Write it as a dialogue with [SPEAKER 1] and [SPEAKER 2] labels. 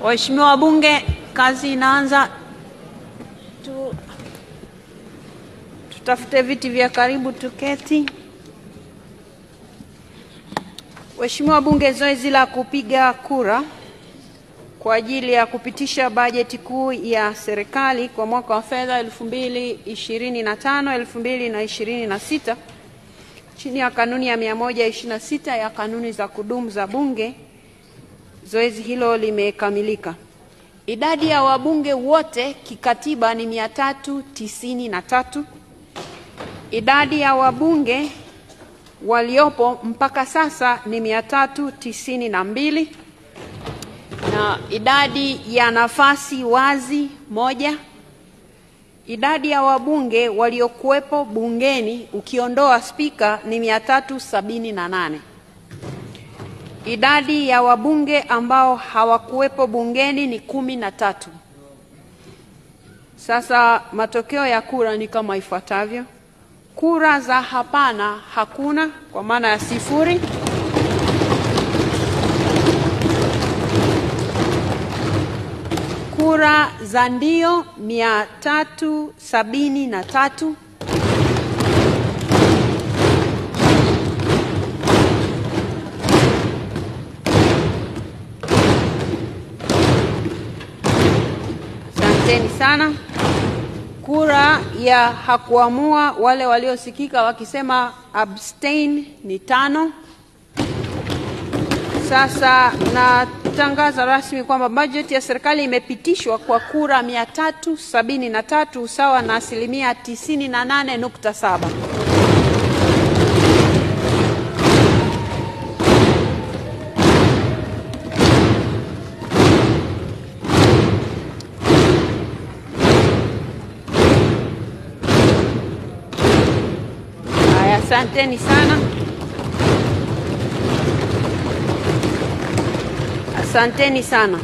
[SPEAKER 1] Waheshimiwa wabunge, kazi inaanza. Tutafute viti vya karibu tuketi. Waheshimiwa wabunge, zoezi la kupiga kura kwa ajili ya kupitisha bajeti kuu ya serikali kwa mwaka wa fedha 2025-2026 chini ya kanuni ya 126 ya kanuni za kudumu za bunge. Zoezi hilo limekamilika. Idadi ya wabunge wote kikatiba ni 393. Idadi ya wabunge waliopo mpaka sasa ni 392. Na idadi ya nafasi wazi 1. Idadi ya wabunge waliokuwepo bungeni ukiondoa spika ni 378. Idadi ya wabunge ambao hawakuwepo bungeni ni 13. Sasa matokeo ya kura ni kama ifuatavyo. Kura za hapana hakuna, kwa maana ya 0. Kura za ndio 373. Asanteni sana. Kura ya hakuamua, wale waliosikika wakisema abstain, ni 5. Sasa natangaza rasmi kwamba bajeti ya serikali imepitishwa kwa kura 373 sawa na 98.7%. Asanteni sana. Asanteni sana.